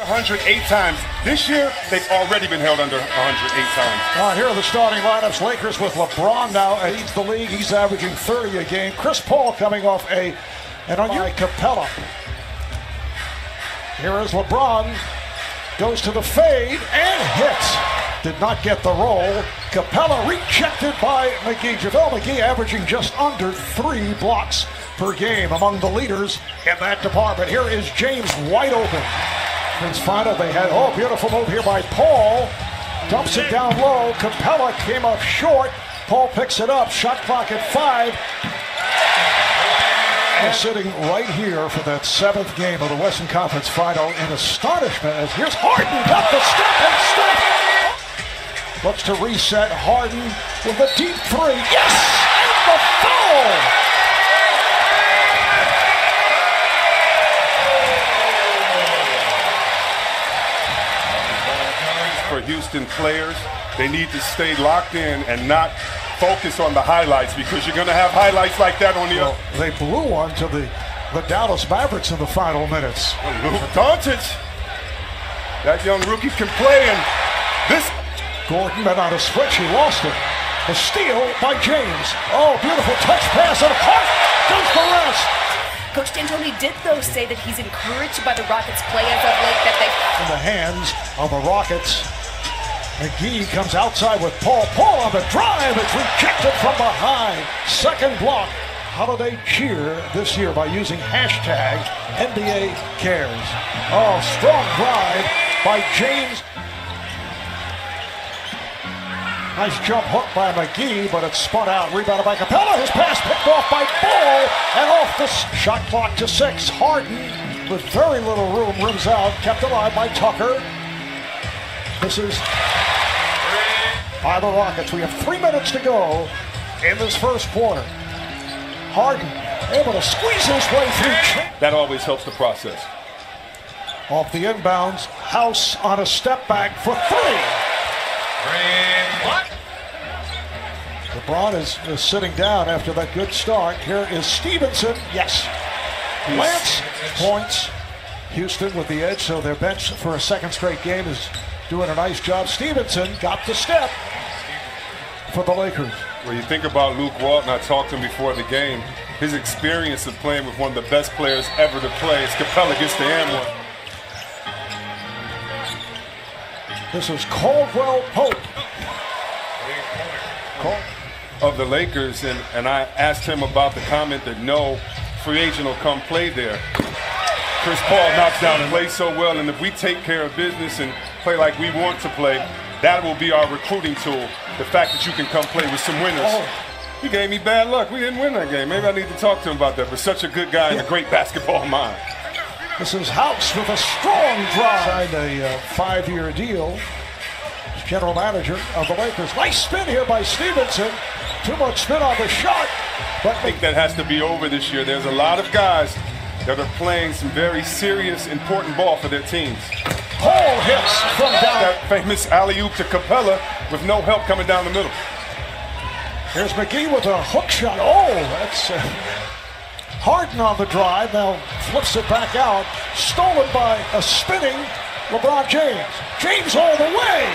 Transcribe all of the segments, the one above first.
108 times. This year, they've already been held under 108 times. All right, here are the starting lineups. Lakers with LeBron now leads the league. He's averaging 30 a game. Chris Paul coming off an by Capella. Here is LeBron. Goes to the fade and hits. Did not get the roll. Capella rejected by McGee. JaVale McGee averaging just under 3 blocks per game, among the leaders in that department. Here is James wide open. Prince Fido, they had, beautiful move here by Paul. Dumps it down low. Capella came up short. Paul picks it up. Shot clock at 5. And sitting right here for that 7th game of the Western Conference Final in astonishment as here's Harden. Got the step and step. Looks to reset. Harden with a deep 3. Yes! And the foul! For Houston players, they need to stay locked in and not focus on the highlights, because you're going to have highlights like that on the other. They blew one to the Dallas Mavericks in the final minutes. Luka Doncic, that young rookie can play, and this. Gordon been on a switch, he lost it. A steal by James. Oh, beautiful touch pass, and Hart does the rest. Coach D'Antoni did, though, say that he's encouraged by the Rockets' play as of late, that they... In the hands of the Rockets. McGee comes outside with Paul. Paul on the drive. It's rejected from behind. Second block. Holiday cheer this year by using hashtag NBA Cares. Oh, strong drive by James. Nice jump hook by McGee, but it's spun out. Rebounded by Capella. His pass picked off by Ball. And off the shot clock to 6. Harden, with very little room, rims out. Kept alive by Tucker. This is by the Rockets. We have 3 minutes to go in this first quarter. Harden able to squeeze his way through. That always helps the process. Off the inbounds. House on a step back for 3. LeBron is sitting down after that good start. Here is Stevenson. Yes. Lance points. Houston with the edge, so their bench for a second straight game is doing a nice job. Stevenson got the step for the Lakers. When you think about Luke Walton, I talked to him before the game. His experience of playing with one of the best players ever to play is Capella gets the and one. This is Caldwell Pope. Of the Lakers, and I asked him about the comment that no free agent will come play there. Chris Paul knocks down and plays so well, and if we take care of business and play like we want to play, that will be our recruiting tool. The fact that you can come play with some winners. He gave me bad luck. We didn't win that game. Maybe I need to talk to him about that, but such a good guy and a great basketball mind. This is House with a strong drive. Signed a 5-year deal. General manager of the Lakers. Nice spin here by Stevenson. Too much spin on the shot. But I think that has to be over this year. There's a lot of guys that are playing some very serious, important ball for their teams. Paul hits from down. That famous alley-oop to Capella with no help coming down the middle. Here's McGee with a hook shot. Oh, that's Harden on the drive. Now flips it back out. Stolen by a spinning LeBron James. James all the way.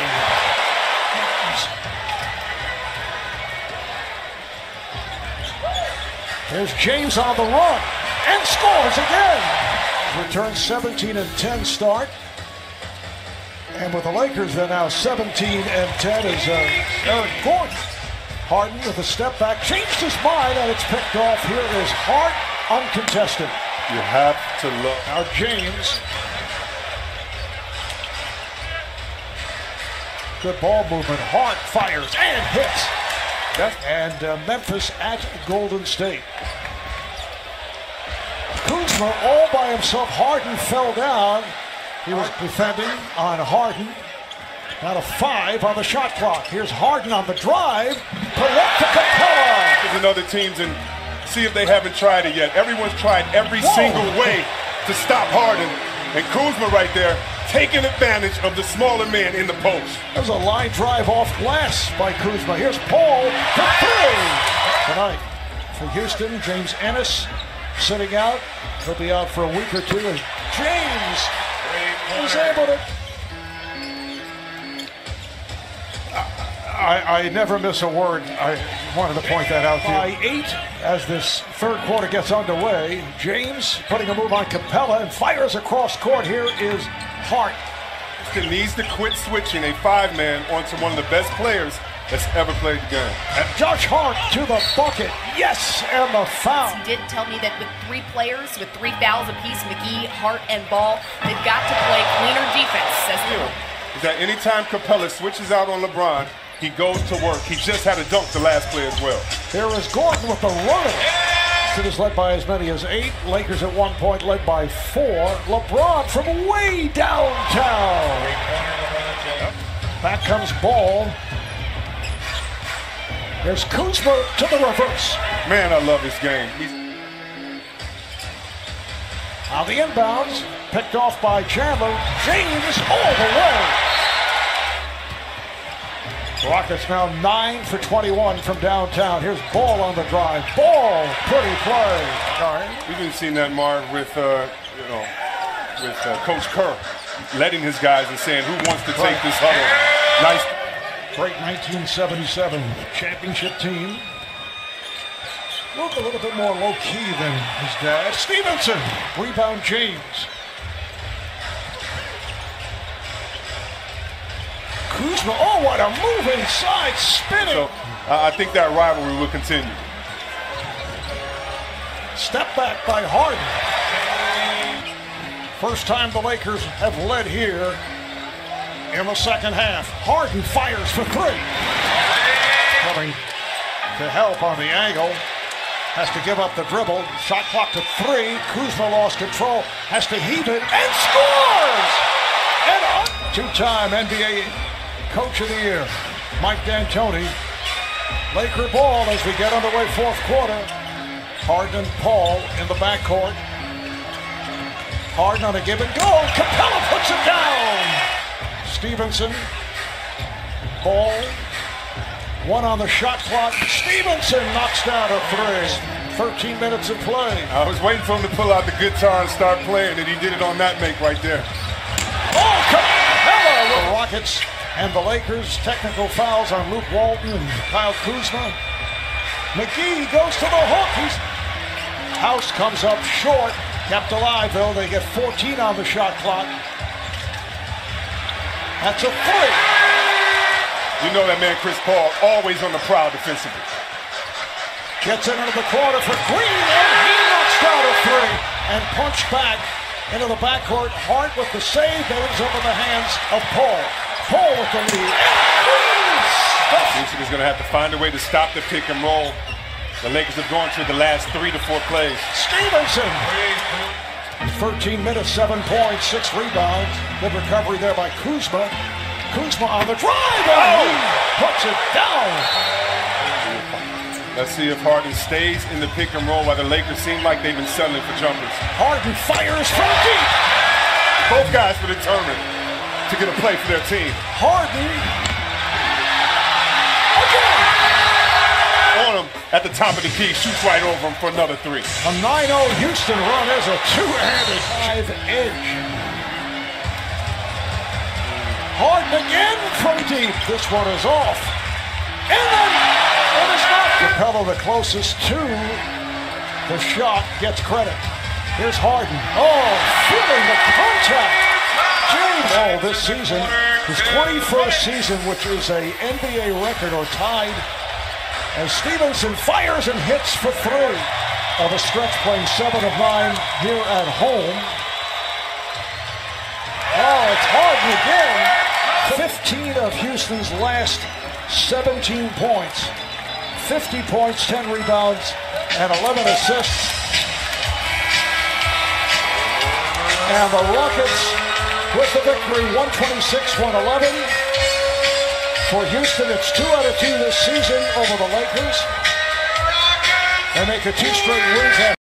There's James on the run and scores again. Return 17-10 start. And with the Lakers, they're now 17-10 is Eric Gordon. Harden with a step back, changed his mind, and it's picked off. Here is Hart, uncontested. You have to look. Now James. Good ball movement. Hart fires and hits. And Memphis at Golden State. Kuzma all by himself. Harden fell down. He was defending on Harden. Now a 5 on the shot clock. Here's Harden on the drive. Correct to Capella. There's another teams and see if they haven't tried it yet. Everyone's tried every single way to stop Harden. And Kuzma right there taking advantage of the smaller man in the post. There's a line drive off glass by Kuzma. Here's Paul for 3 tonight. For Houston, James Ennis sitting out. He'll be out for a week or two as James was able to. I never miss a word. I wanted to point that out to you. By 8 as this third quarter gets underway. James putting a move on Capella and fires across court. Here is Hart. Houston needs to quit switching a 5-man onto one of the best players that's ever played the game. And Josh Hart to the bucket. Yes, and the foul. He did tell me that with 3 players, with 3 fouls apiece, McGee, Hart, and Ball, they've got to play cleaner defense. Is that anytime Capella switches out on LeBron, he goes to work. He just had to dunk the last play as well. Here is Gordon with the runner. It is led by as many as 8. Lakers at one point led by 4. LeBron from way downtown. Back comes Ball. There's Kuzma to the reverse. Man, I love his game. On the inbounds, picked off by Chandler. James all the way. Rockets now 9 for 21 from downtown. Here's Ball on the drive. Ball, pretty play. All right. We've been seeing that, Mark, with Coach Kerr letting his guys and saying who wants to take this huddle. Nice. Great 1977 championship team. Looked a little bit more low-key than his dad. Stevenson, rebound James. Kuzma, oh, what a move inside, spinning. So I think that rivalry will continue. Step back by Harden. First time the Lakers have led here in the second half. Harden fires for 3. Coming to help on the angle. Has to give up the dribble. Shot clock to 3. Kuzma lost control. Has to heave it and scores! And two-time NBA Coach of the Year, Mike D'Antoni. Laker ball as we get underway fourth quarter. Harden and Paul in the backcourt. Harden on a give and go. Capella puts it down. Stevenson. Ball. 1 on the shot clock. Stevenson knocks down a 3. 13 minutes of play. I was waiting for him to pull out the guitar and start playing, and he did it on that make right there. Oh, Capella with the Rockets. And the Lakers, technical fouls on Luke Walton and Kyle Kuzma. McGee goes to the hook. House comes up short. Kept alive, though. They get 14 on the shot clock. That's a 3. You know that man, Chris Paul, always on the prowl defensively. Gets it into the corner for Green, and he knocks down a 3. And punched back into the backcourt. Hart with the save that ends up in the hands of Paul. Paul with the lead. Houston is going to have to find a way to stop the pick and roll. The Lakers have gone through the last 3 to 4 plays. Stevenson. 13 minutes, 7 points, 6 rebounds. Good recovery there by Kuzma. Kuzma on the drive. And he puts it down. Let's see if Harden stays in the pick and roll while the Lakers seem like they've been settling for jumpers. Harden fires from deep. Both guys were determined to get a play for their team. Harden again on him at the top of the key, shoots right over him for another 3. A 9-0 Houston run is a 2-handed 5-edge. Harden again from deep. This one is off. And then it is not. Capella, the closest to the shot, gets credit. Here's Harden. Oh, feeling the contact. James Ball this season, his 21st season, which is a NBA record or tied, as Stevenson fires and hits for 3 of a stretch, playing 7 of 9 here at home. Oh, it's Harden again. 15 of Houston's last 17 points. 50 points, 10 rebounds, and 11 assists. And the Rockets with the victory, 126-111. For Houston, it's 2 out of 2 this season over the Lakers. They make it 2 straight wins.